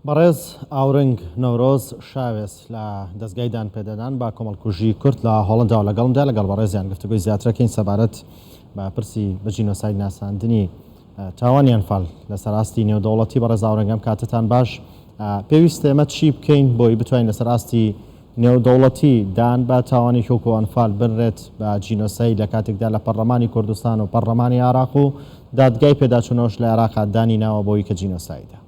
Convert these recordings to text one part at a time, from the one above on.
بەڕێز ئاورنگ نەورۆز شاوێز لە دەستگای دانپێدەدان با کۆمەڵکوژی کورد لە هۆڵەندا و لەگەڵمدا لەگەڵ بەڕێزیان گفتوگوی زیاترەکەین سەبارەت بە پرسی بە جینۆساید ناساندنی تاوانیان فال لەسەر ئاستی نێودەوڵەتی. بەڕێز ئاورنگم کاتتان باش، پێویستە ئێمە چی بکەین بۆی بتوانین لەسەر ئاستی نێودەوڵەتی دان بە تاوانی کۆکۆ ئەنفال بنرێت بە جینۆساید لە کاتێکدا لە پەرلەمانی کوردستان و پەرلەمانی عێراق و دادگای پێداچوونەوەش لە عێراقا دانی ناوە بۆی کە جینۆسایدە؟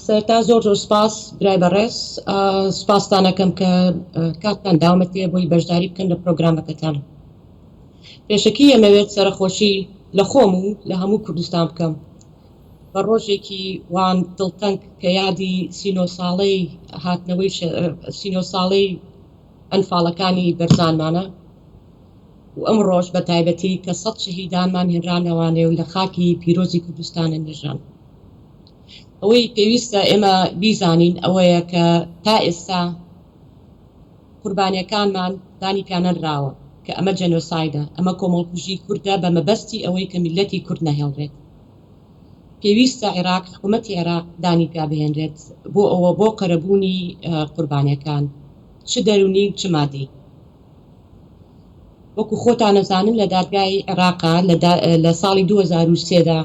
سەرتا زۆر سپاس برای بەڕێز، سپاستان ئەەکەم کە کاتتان داومەتێ بۆی بەشداری بکەن لە پرۆگرامەکەتان. پێشەکی ئەمەوێت سەرخۆشی لە خۆم و لە هەموو کوردستان بکەم بە ڕۆژێکی وان دڵتەنگ کە یادی سینۆ ساڵەی ئەنفاڵەکانی بەرزانمانە و ئەم ڕۆژ بە تایبەتی کە 100 شەهیدانمان هێنرانەوانێ و لە خاکی پیرۆزی کوردستانە نێژان. ئەوەی پێویستە ئێمە بیزانین ئەوەیە کە تا ئێستا قوربانیەکانمان دانی پیانەنراوە کە ئەمە جەنۆسایدە، ئەمە کۆمەڵکوژی کوردە بە مەبەستی ئەوەی کە میلەتی کورد نەهێڵرێت. پێویستە عێراق، حکوومەتی عێراق دانی پیا بهێنرێت بۆ ئەوە بۆ قەرەبوونی قوربانیەکان، چ دەرونی چ مادی. وەکو خۆتان نەزانن لە دادگای عێراقا لە ساڵی 2003دا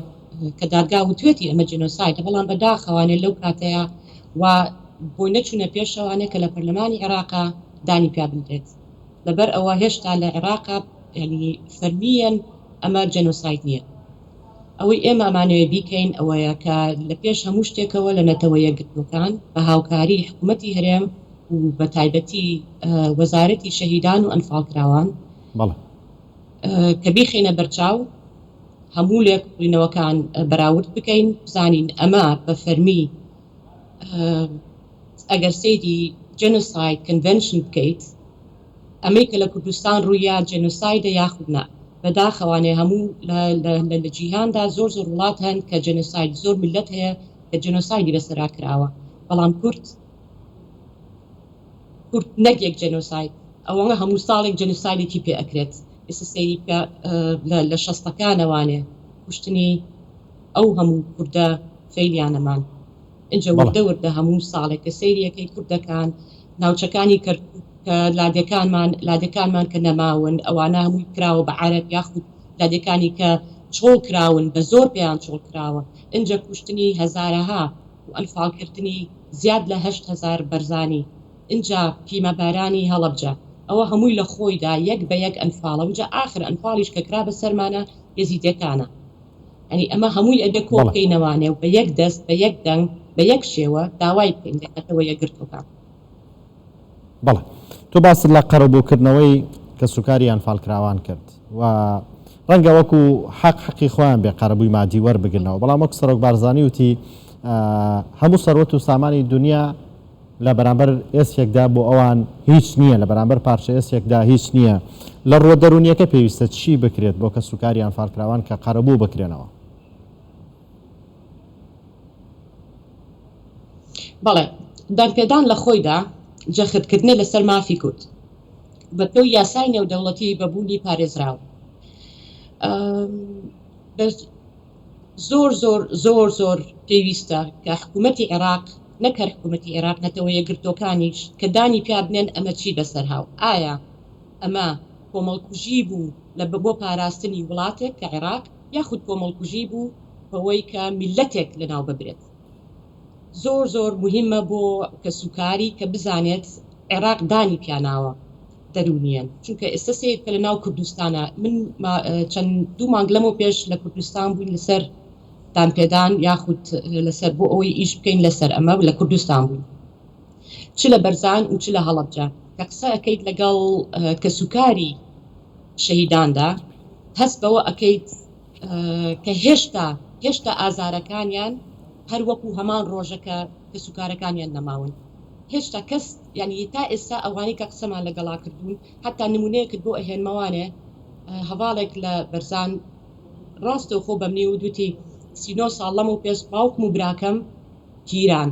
کە دادگا وتوێتی ئەمە جێنۆسایدە، بەڵام بەداخەوانێت لەو کاتەیە و بۆی نەچوونە پێشەوانێت کە لە پەرلەمانی عێراقا دانی پیا بنرێت. لەبەر ئەوە هێشتا لە عێراقا ینی فەرمیەن ئەمە جێنۆساید نییە. ئەوەی ئێمە ئەمانەوێ بیکەین ئەوەیە کە لە پێش هەموو شتێکەوە لە نەتەوە یەکگرتوەکان بە هاوکاری حکوومەتی هەرێم و بە تایبەتی وەزارەتی شەهیدان و ئەنفاڵکراوان کە بیخینە بەرچاو هەموو لێکڕینەوەکان بەراورد بکەین، بزانین ئەمە بە فەرمی ئەگەر سەیری جێنۆساید کنڤێنشن بکەیت، ئەمەی کە لە کوردستان ڕوویە جێنۆسایدە یاخودنا. بەداخەوانێ هەموو لە جیهاندا زۆر وڵات هەن کە جێنۆساید زۆر میلەت هەیە کە جێنۆسایدی بەسەرا کراوە، بەڵام کورد نەکێک جێنۆساید، ئەوەنە هەموو ساڵێک جێنۆسایدێکی پێ ئەکرێت. ئێستا سەیری لە 60ەکانەوانێ کوشتنی ئەو هەموو کوردە فەیلیانەمان ئینجا وردە هەموو ساڵێک کە سەیریەکەی کوردەکان ناوچەکانی کرد کە لادەکانمان کە نەماون ئەوانە هەمووی کراوە بە عەرەب یاخود لادەکانی کە چۆڵ کراون بە زۆر پێیان چۆڵ کراوە، اینجا کوشتنی هەزارەها و ئەنفاڵکردنی زیاد لە 8,000 بەرزانی، اینجا پیمەبارانی هەڵەبجە، ئەوە هەمووی لە خۆیدا یەک بە یەک ئەنفاڵە. اینجا ئاخر ئەنفاڵیش کە کرا بە سەرمانە یەزیدەکانە. ئەنی ئەمە هەمووی ئەدە کۆڵکەینەوانێ و بە یەک دەست بە یەک دەنگ بە یەک شێوە داوای بکەین دەکەتەوە یەکگرتوەکان. بەڵێ، تۆ باست لە قەرەبووکردنەوەی کە سوکاری ئەنفاڵکراوان کرد و ڕەنگە وەکو حەقی خۆیان بێ قەرەبووی مادی وەربگرنەوە، بەڵام وەک سەرۆک بارزانی وتی هەموو سەروەت و سامانی دنیا لە بەرامبەر ئێسێکدا بۆ ئەوان هیچ نییە، لە بەرامبەر پارچە ئێسێکدا هیچ نییە. لە ڕۆدەرونیەکە پێویستە چی بکرێت بۆ کە سوکاری ئەنفاڵکراوان کە قەرەبوو بکرێنەوە؟ بەڵێ، دانپێدان لە خۆیدا جەختکردنە لەسەر مافی کورد بە تۆ یاسای نێودەوڵەتی بەبوونی پارێزراوە. زۆر پێویستە کە حکوومەتی عێراق نەکە حکوومەتی عێراق نەتەوە یەکگرتوەکانیش کە دانی پیا بنێن ئەمە چی بەسەر هاو. ئایا ئەمە کۆمەڵکوژی بوو لە بۆ پاراستنی وڵاتێک کە عێراق، یاخود کۆمەڵکوژی بوو بەوەی کە میلەتێک لەناو ببرێت؟ زۆر مهمە بۆ کە سوکاری کە بزانێت عێراق دانی پیاناوە دەرونیان، چونکە ئێستا سێت کە لە ناو کوردستانە من چەند 2 مانگ لەمە پێش لە کوردستان بووین لەسەر دانپێدان یاخود لەسەر بۆ ئەوەی ئیش بکەین لەسەر ئەمە لە کوردستان بووین، چ لە بەرزان و چ لە هەڵەبجە، کە قسە ئەەکەیت لەگەڵ کە سوکاری شەهیداندا هەست بەوە ئەەکەیت کە هێشتا ئازارەکانیان هەر وەکو هەمان ڕۆژەکە کە سوکارەکانیان نەماون. هێشتا کەس یعنی تا ئێستا ئەوانی کە قسەمان لەگەڵا کردوون حتا نمونەیەکت بۆ ئەهێنمەوانێ هەواڵێک لە بەرزان ڕاستە خۆ بەمنی و دوتی 39 ساڵ لەم و پێش باوکم و براکەم گیران،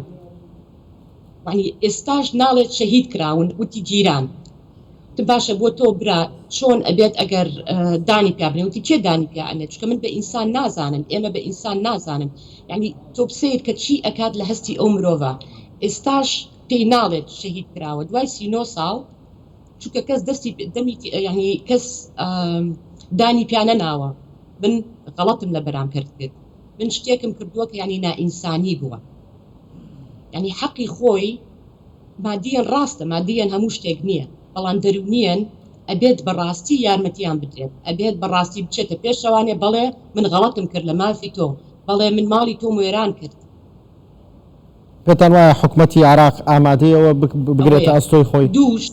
یعنی ئێستاش ناڵێت شەهید کراون وتی گیران. باشە بۆ تۆ برا چۆن ئەبێت ئەگەر دانی پیا بنێوتی کێ دانی پیاەنێت چکە من بە ئینسان نازانم ئێمە بە ئینسان نازانم یعنی تۆ بسیر کە چی ئەکات لە هەستی ئەو مرۆڤ ئێستاش پێی ناڵێت شەهید کراوە دوای 39 ساڵ چونکە کەس دەستی دەمی یعنی کەس دانی پیانە ناوە من غەڵەتم لە بەرام کرد من شتێکم کردووە کە ینی نائینسانی بووە ینی حەقی خۆی مادیەن ڕاستە مادیەن هەموو شتێک نییە بەڵام دەرونیەن ئەبێت بەڕاستی یارمەتیان بدرێت ئەبێت بەڕاستی بچێتە پێشەوانێ بەڵێ من غەڵەتم کرد لە مافی تۆ بەڵێ من ماڵی تۆم وێران کرد پێتان وایە حکوومەتی عراق ئامادەیەوە بگرێتە ئەستۆی خۆی دووش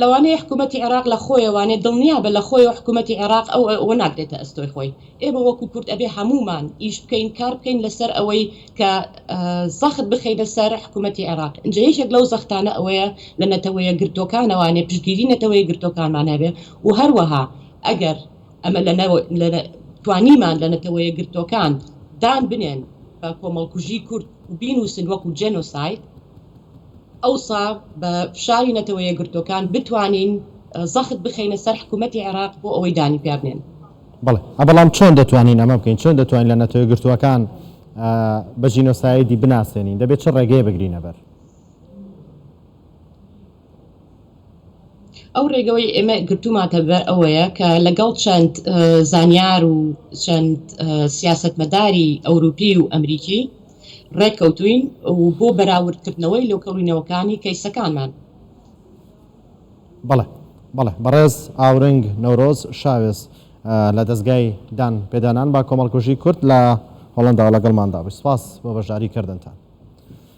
لەوانەیە حکوومەتی عێراق لە خۆیەوانێت دڵنیا بە لە خۆی حکوومەتی عێراق ئەوە ناگرێتە ئەستۆی خۆی ئێمە وەکو کورد ئەبێ هەمومان ئیش بکەین کار بکەین لەسەر ئەوەی کە زەخت بخەینە سەر حکوومەتی عێراق اینجا یەکێک لەو زەختانە ئەوەیە لە نەتەوەیە گرتوەکانەوانێ پشتگیری نەتەوەی گرتوەکانمان هەبێ و هەروەها ئەگەر ئەمە توانیمان لە نەتەوەیە گرتوەکان دان بنێن بە کۆمەڵکوژی کورد و بینوسن وەکو جێنۆساید ئەوسا بە فشاری نەتەوەیە گرتوەکان بتوانین زەخت بخەینە سەر حکوومەتی عێراق بۆ ئەوەی دانی پیا بنێن بەڵێ بەڵام چۆن دەتوانین ئەمە بکەین چۆن دەتوانین لە نەتەوەی گرتوەکان بە ژینۆسایدی بناسێنین دەبێت چه ڕێگەیە بگرینە بەر ئەو ڕێگەوەی ئێمە گرتوماتە بەر ئەوەیە کە لەگەڵ چەند زانیار و چەند سیاسەتمەداری ئەوروپی و ئەمریکی ڕێککەوتوین و بۆ بەراوردکردنەوەی لۆکەڵینەوەکانی کەیسەکانمان بەڵێ بەڕێز ئاورنگ نەورۆز شاوێز لە دەستگای دان پێدانان با کۆمەڵکوژی کورد لە هۆڵەندا لەگەڵماندا سپاس بۆ بەشداریکردنتان